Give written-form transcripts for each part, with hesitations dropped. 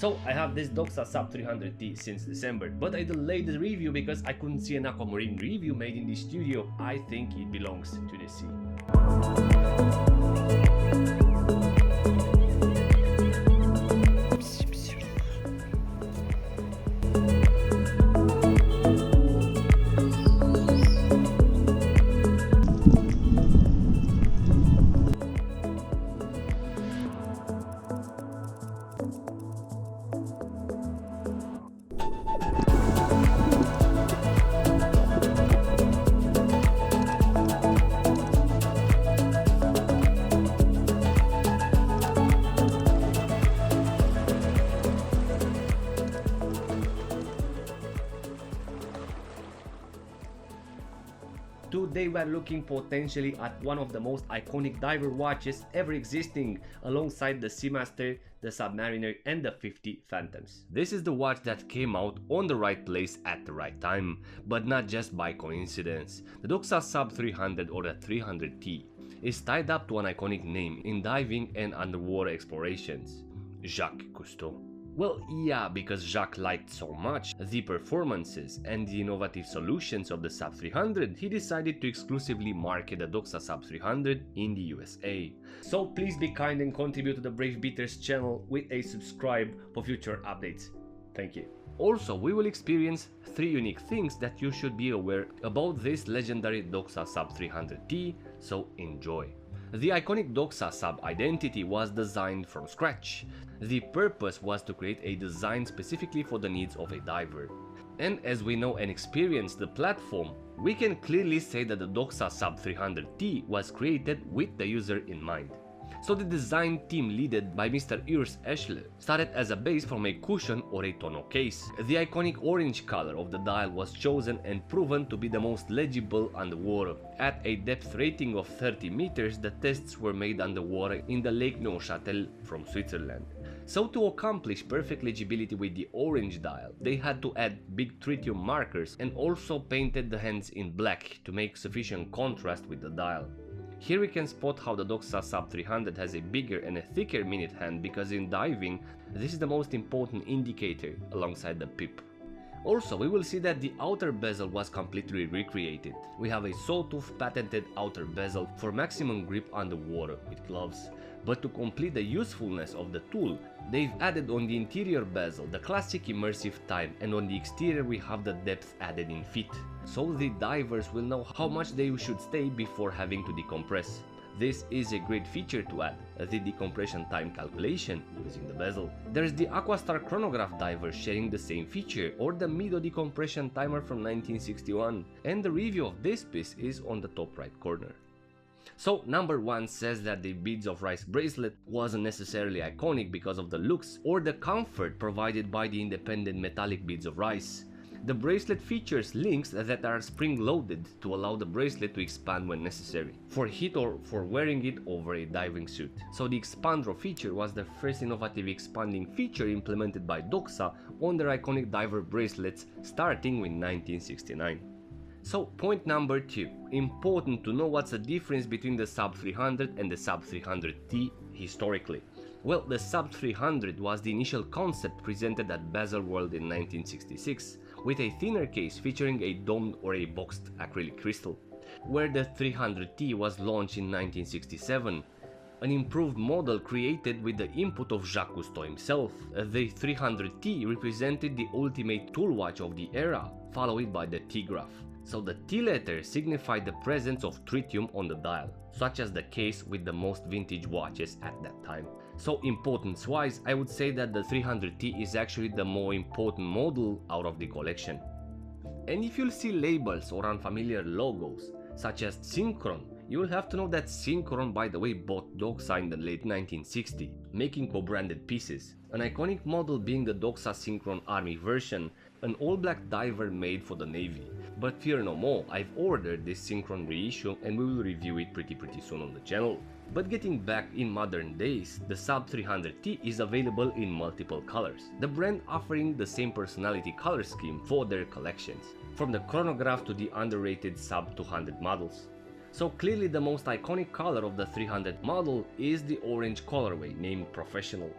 So I have this Doxa Sub 300T since December, but I delayed the review because I couldn't see an Aquamarine review made in the studio. I think it belongs to the sea. Today we are looking potentially at one of the most iconic diver watches ever existing, alongside the Seamaster, the Submariner and the 50 Phantoms. This is the watch that came out on the right place at the right time, but not just by coincidence. The Doxa Sub 300 or the 300T is tied up to an iconic name in diving and underwater explorations: Jacques Cousteau. Well, yeah, because Jacques liked so much the performances and the innovative solutions of the Sub 300, he decided to exclusively market the Doxa Sub 300 in the USA. So please be kind and contribute to the Brave Beaters channel with a subscribe for future updates. Thank you. Also, we will experience 3 unique things that you should be aware about this legendary Doxa Sub 300T, so enjoy. The iconic Doxa Sub identity was designed from scratch. The purpose was to create a design specifically for the needs of a diver. And as we know and experience the platform, we can clearly say that the Doxa Sub 300T was created with the user in mind. So the design team led by Mr. Urs Eschler started as a base from a cushion or a tonneau case. The iconic orange color of the dial was chosen and proven to be the most legible underwater. At a depth rating of 30 meters, the tests were made underwater in the Lake Neuchâtel from Switzerland. So to accomplish perfect legibility with the orange dial, they had to add big tritium markers and also painted the hands in black to make sufficient contrast with the dial. Here we can spot how the Doxa Sub 300 has a bigger and a thicker minute hand, because in diving this is the most important indicator alongside the pip. Also, we will see that the outer bezel was completely recreated. We have a sawtooth patented outer bezel for maximum grip underwater with gloves. But to complete the usefulness of the tool, they've added on the interior bezel the classic immersive time, and on the exterior we have the depth added in feet. So the divers will know how much they should stay before having to decompress. This is a great feature to add, the decompression time calculation using the bezel. There's the Aquastar chronograph diver sharing the same feature, or the Mido decompression timer from 1961, and the review of this piece is on the top right corner. So number 1 says that the beads of rice bracelet wasn't necessarily iconic because of the looks or the comfort provided by the independent metallic beads of rice. The bracelet features links that are spring-loaded to allow the bracelet to expand when necessary, for heat or for wearing it over a diving suit. So the expander feature was the first innovative expanding feature implemented by Doxa on their iconic diver bracelets starting with 1969. So point number 2, important to know what's the difference between the Sub 300 and the Sub 300T historically. Well, the Sub 300 was the initial concept presented at Baselworld in 1966, with a thinner case featuring a domed or a boxed acrylic crystal, where the 300T was launched in 1967. An improved model created with the input of Jacques Cousteau himself. The 300T represented the ultimate tool watch of the era, followed by the T.GRAPH. So the T letter signified the presence of tritium on the dial, such as the case with the most vintage watches at that time. So importance wise, I would say that the 300T is actually the more important model out of the collection. And if you'll see labels or unfamiliar logos, such as Synchron, you will have to know that Synchron, by the way, bought Doxa in the late 1960s, making co-branded pieces. An iconic model being the Doxa Synchron Army version, an all-black diver made for the Navy. But fear no more, I've ordered this Synchron reissue and we will review it pretty soon on the channel. But getting back in modern days, the Sub 300T is available in multiple colors, the brand offering the same personality color scheme for their collections, from the chronograph to the underrated Sub 200 models. So clearly the most iconic color of the 300 model is the orange colorway named Professional.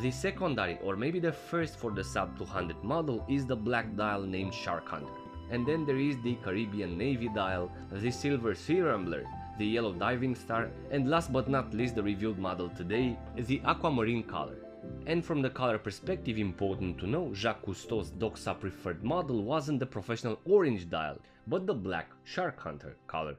The secondary, or maybe the first for the Sub 200 model, is the black dial named Shark Hunter. And then there is the Caribbean Navy dial, the Silver Sea Rambler, the Yellow Diving Star, and last but not least the revealed model today, the Aquamarine color. And from the color perspective, important to know, Jacques Cousteau's Doxa preferred model wasn't the professional orange dial, but the black Shark Hunter color.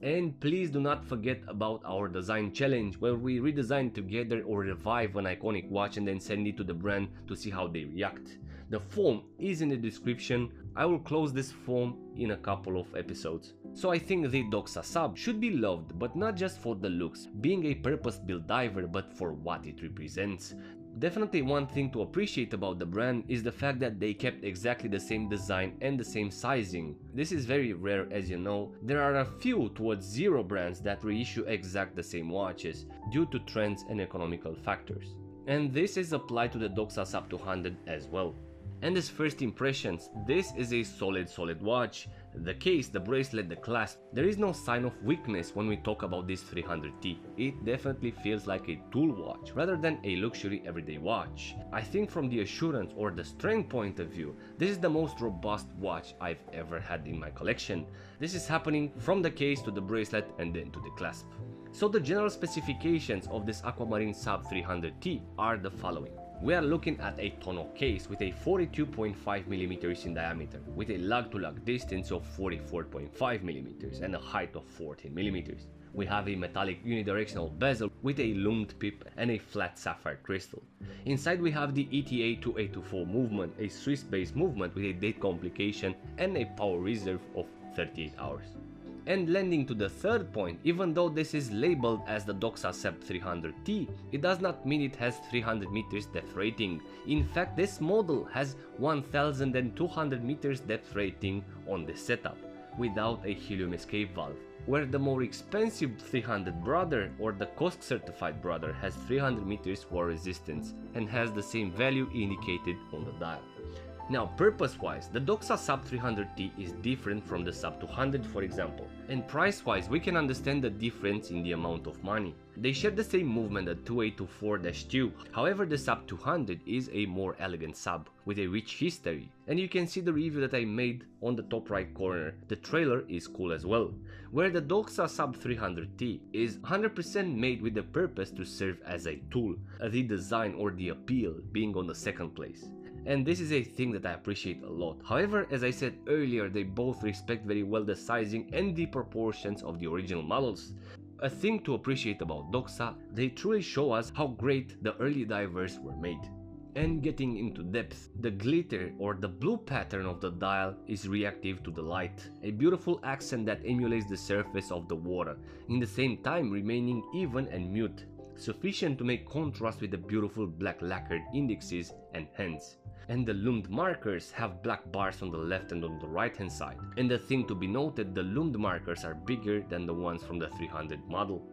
And please do not forget about our design challenge, where we redesign together or revive an iconic watch and then send it to the brand to see how they react. The form is in the description. I will close this form in a couple of episodes. So I think the Doxa Sub should be loved, but not just for the looks, being a purpose-built diver, but for what it represents. Definitely one thing to appreciate about the brand is the fact that they kept exactly the same design and the same sizing. This is very rare, as you know. There are a few towards zero brands that reissue exact the same watches due to trends and economical factors. And this is applied to the Doxa Sub 200 as well. And as first impressions, this is a solid watch. The case, the bracelet, the clasp, there is no sign of weakness when we talk about this 300T. It definitely feels like a tool watch rather than a luxury everyday watch. I think from the assurance or the strength point of view, this is the most robust watch I've ever had in my collection. This is happening from the case to the bracelet and then to the clasp. So the general specifications of this Aquamarine Sub 300T are the following. We are looking at a tonneau case with a 42.5mm in diameter, with a lug-to-lug distance of 44.5mm and a height of 14mm. We have a metallic unidirectional bezel with a lumed pip and a flat sapphire crystal. Inside we have the ETA 2824 movement, a Swiss-based movement with a date complication and a power reserve of 38 hours. And landing to the third point, even though this is labeled as the Doxa Sub 300T, it does not mean it has 300 meters depth rating. In fact, this model has 1200 meters depth rating on the setup, without a helium escape valve, where the more expensive 300 brother or the COSC certified brother has 300 meters water resistance and has the same value indicated on the dial. Now, purpose-wise, the Doxa Sub 300T is different from the Sub 200, for example, and price-wise we can understand the difference in the amount of money. They share the same movement at 2824-2, however the Sub 200 is a more elegant sub, with a rich history, and you can see the review that I made on the top right corner. The trailer is cool as well, where the Doxa Sub 300T is 100% made with the purpose to serve as a tool, the design or the appeal being on the second place. And this is a thing that I appreciate a lot. However, as I said earlier, they both respect very well the sizing and the proportions of the original models. A thing to appreciate about Doxa, they truly show us how great the early divers were made. And getting into depth, the glitter or the blue pattern of the dial is reactive to the light, a beautiful accent that emulates the surface of the water, in the same time remaining even and mute, sufficient to make contrast with the beautiful black lacquered indexes and hands. And the lumed markers have black bars on the left and on the right hand side. And the thing to be noted, the lumed markers are bigger than the ones from the 300 model.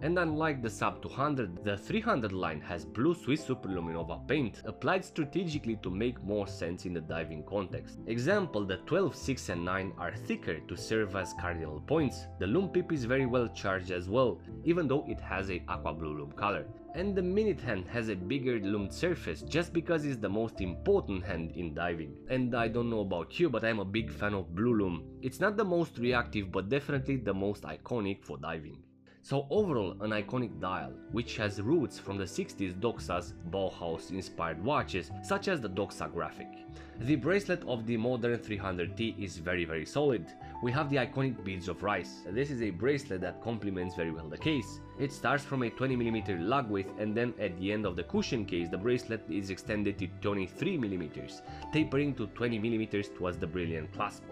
And unlike the Sub 200, the 300 line has blue Swiss Superluminova paint applied strategically to make more sense in the diving context. Example, the 12, 6 and 9 are thicker to serve as cardinal points. The lume pip is very well charged as well, even though it has a aqua blue lume color. And the minute hand has a bigger lumed surface just because it's the most important hand in diving. And I don't know about you, but I'm a big fan of blue lume. It's not the most reactive, but definitely the most iconic for diving. So overall, an iconic dial, which has roots from the 60s Doxa's Bauhaus-inspired watches, such as the Doxa Graphic. The bracelet of the modern 300T is very solid. We have the iconic beads of rice. This is a bracelet that complements very well the case. It starts from a 20mm lug width, and then at the end of the cushion case the bracelet is extended to 23mm, tapering to 20mm towards the brilliant clasp.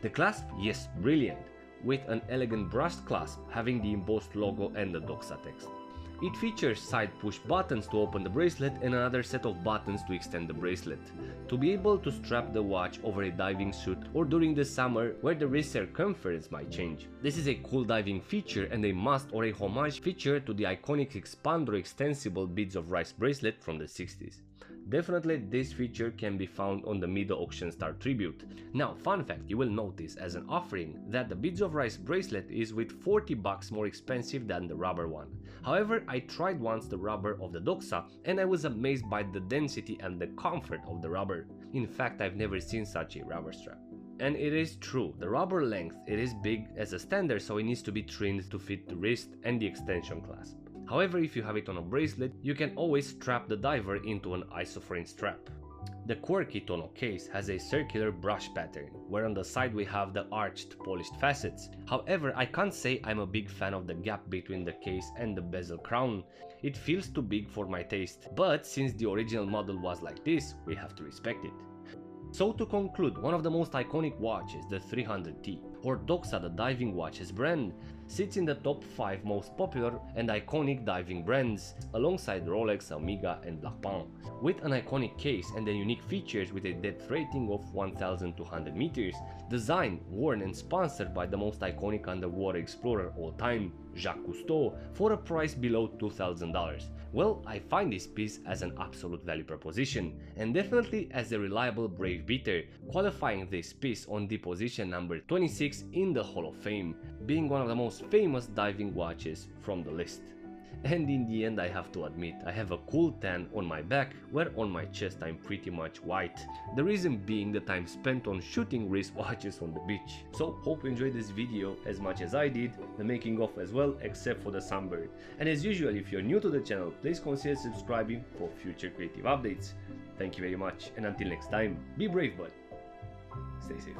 The clasp, yes, brilliant, with an elegant brushed clasp having the embossed logo and the Doxa text. It features side push buttons to open the bracelet and another set of buttons to extend the bracelet, to be able to strap the watch over a diving suit or during the summer where the wrist circumference might change. This is a cool diving feature and a must or a homage feature to the iconic expand or extensible beads of rice bracelet from the 60s. Definitely this feature can be found on the mid-auction star tribute. Now, fun fact, you will notice as an offering that the Beads of Rice bracelet is with $40 more expensive than the rubber one. However, I tried once the rubber of the Doxa and I was amazed by the density and the comfort of the rubber. In fact, I've never seen such a rubber strap. And it is true, the rubber length, it is big as a standard, so it needs to be trimmed to fit the wrist and the extension clasp. However, if you have it on a bracelet, you can always strap the diver into an isophorine strap. The quirky tonneau case has a circular brush pattern, where on the side we have the arched polished facets. However, I can't say I'm a big fan of the gap between the case and the bezel crown. It feels too big for my taste, but since the original model was like this, we have to respect it. So to conclude, one of the most iconic watches, the 300T, or Doxa the diving watches brand, sits in the top 5 most popular and iconic diving brands, alongside Rolex, Omega and Blancpain. With an iconic case and the unique features with a depth rating of 1,200 meters, designed, worn and sponsored by the most iconic underwater explorer all time, Jacques Cousteau, for a price below $2,000. Well, I find this piece as an absolute value proposition, and definitely as a reliable brave beater, qualifying this piece on the position number 26 in the Hall of Fame, being one of the most famous diving watches from the list. And in the end, I have to admit, I have a cool tan on my back, where on my chest I'm pretty much white. The reason being the time spent on shooting wristwatches on the beach. So hope you enjoyed this video as much as I did, the making of as well, except for the sunburn. And as usual, if you're new to the channel, please consider subscribing for future creative updates. Thank you very much, and until next time, be brave but stay safe.